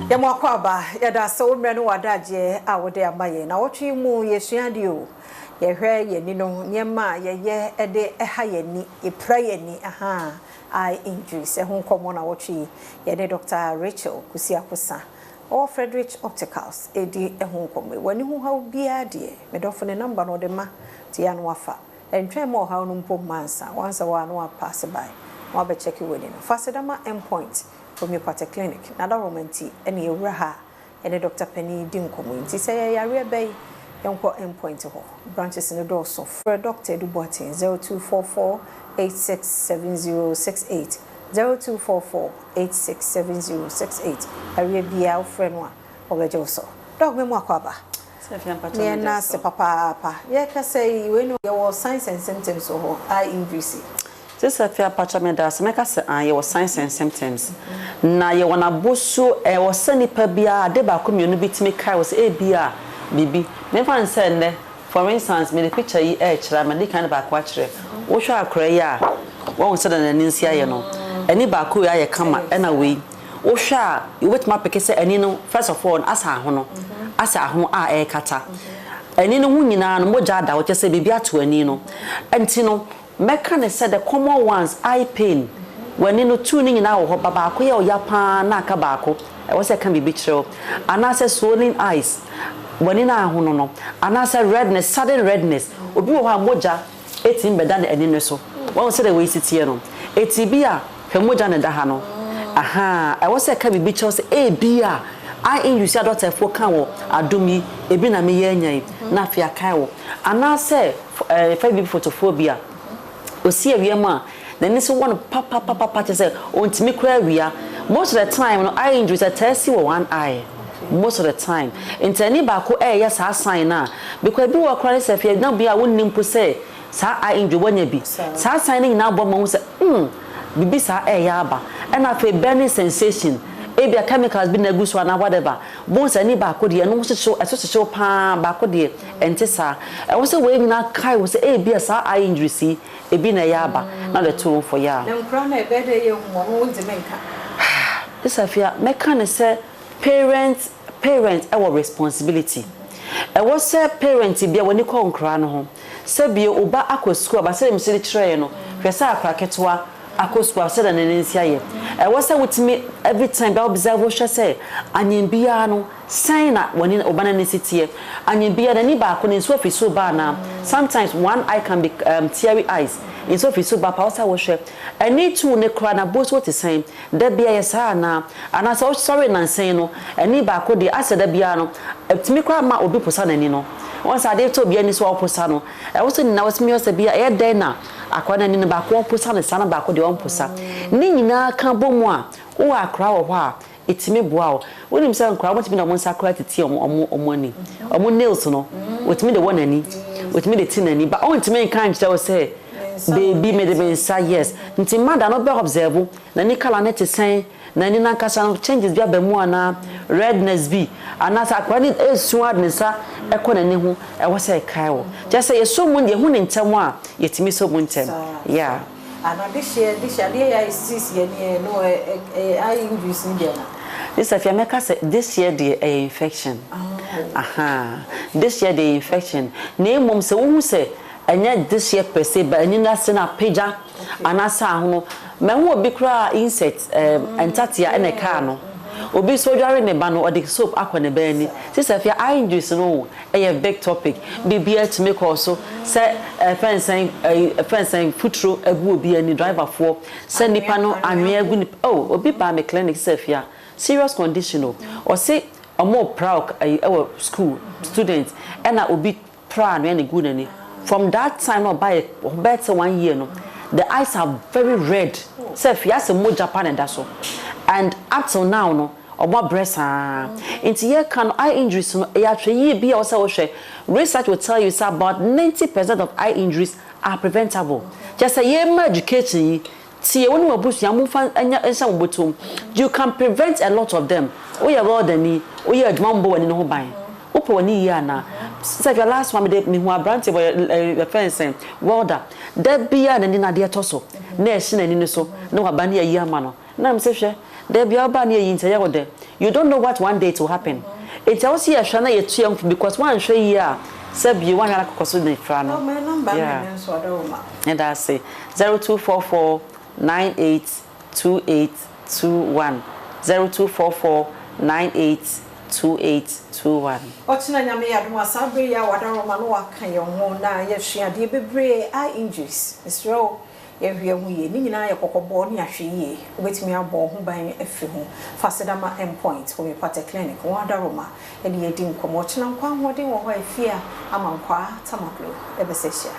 Yamuakwaba, yada so mrenu wadaje awode amaye na wotwe mu yesuade o ye hwe ye ni no nyema ye ede eha ye ni epra ye ni aha eye injuries e ho komo na wotwe ye de Dr. Rachel Kusiakosa o Frederick Opticals edi e ho komo wani hu ha bia de medofo ne number no de ma ti ya no wafa entwe mo ha no mpo mansa once wa no pass by wa be check we no fasedama endpoint homeopathic clinic na da romanti ene ewura ha ene Dr. Penny Dinkomo nti say yare bay yonko endpoint ho branches in the door so for Dr. Dubotin 0244867068 0244867068 area bia friend wa obeje so dog me Akwaba ne na se papa ye ka say we no your signs and symptoms so eye injury. This is fair patrameda. Make us your signs and symptoms. Na ye wana bosu was sani pabia de ba community bitimi kai was bia bibi. Me fan say for instance me the picture yi chira me kan ba kwa chire. Wo hwa akra ya won say na ninsia ye no. Ani ba ko ya ye kama na we. Wo hwa you wait ma peke say ani no first of all asa ho no. Asa ho a kata. Ani no hu nyina no moja da wo che say bibi ato ani no. Enti no Mekane said the common ones eye pain when you know tuning in our babako ya yapa na kabako I was can be bicho and I said swollen eyes when in our hono and I said redness sudden redness obi wo ha moja 18 beda na eni so one said the way sit here no etibia he moja na da ha no aha I was can be bicho say bia I in you see doctor for kan wo adomi ebi na me ye nyan na afia kai wo and I say five photophobia osi awiema na ni so one papa just say ontimi kra awia most of the time no eye injuries are testy with one eye most of the time intani ba ko yes sa sign na because bi wo kra say fie na bia wonnim po say sa eye injury wonya bi sa sign na bo mo say bibi sa ya aba and afi burning sensation ebia chemicals bi na guso na whatever bon sa ni ba ko de no so pa ba ko de enti sa e wo say we nyina kai wo say ebia sa eye injury si ebi na yaba na the tool for ya na nkra na ebe de ye hu ho ntimenka this afia meka say parents our responsibility e wo say parents bia woni ko nkra no ho say bia oba akosku aba say msiri kire no hwe say akra ketwa akosku aba say na nensia ye e wo say wutimi every time ba observe wo say anyembia no sign na woni oba na nesitie anyembia na ni ba ko ne so fi so ba na sometimes one eye can be teary eyes in so fi so ba pa wo hwe any two ne kra na both what is saying that bia yesa na ana so sorry na saying no any ba ko de asa da bia no timi kra ma obi posa na ni no once ade to bia ni so oposa no e wo so ni na wo timi osa bia e den na akwa na ni ba ko oposa na sana ba ko de oposa ni nyina kan bomu a wo akra wo ho a etimi boa wo nim say nkra wo timi na mo nsakra tete omo ani omo nails no wo timi de won ani wo timi de tin ani ba o timi kan kire wo say baby me de ben say yes nti mada no be observe na ni kala na tesen na ni na kasa no changes bia ba mu ana redness bi ana sa akwa ni esuad ni sa ekona ni hu e wo say kai wo just say so mu de hu ni ntem a yetimi so mu ntem yeah ana this year ya is ye no I injuries in there. This afia make say this year the infection. Aha. This year the infection. Na mum se wo say anya this year per se ba ani na se na peja anasa ho me ho obi kra insect entatia ene ka no obi so dware ne ba no odi soap akwa ba ni this afia eye injuries no a big topic bibia to make also say fence futuro agu obi ani driver for say nipa no anwe agu ni obi ba me clinic say afia serious condition or say omo proud our school students and obi proud when good ani from that time no by better 1 year no the eyes are very red say afia say mo Japan and that so and up till now no obo bresa into here can eye injuries no e atwe bi also research will tell you say about 90% of eye injuries are preventable just say ye education tie woni wabusu ya mfa anya ensa mbotom you can prevent a lot of them we are well than we are admambo wani no ho ban opo wani ya na say your last one me hu abrante boy fence welder that bia na ni na de toso na ehye na ni so na wabane ya yi ama no na me se hwe there be oba near you you don't know what one day to happen. It's also a shana ye young because one share here sub you one koso de frano. No, my number so Adoma. And I say 0244 982821 0244 982821. Otina nyame Adom asabre ya Wadaroma no aka ye ho na ye hwea de bebre eye injuries. Isro ye hwea hu ye ni nyina ye kokobo ni ahwe ye obetimi abo ho ban afi ho fasedama endpoint for me pate clinic Wadaroma eni ye di nkomo china nkwa hode wo ho afia amankwa tamaklo ebesehia.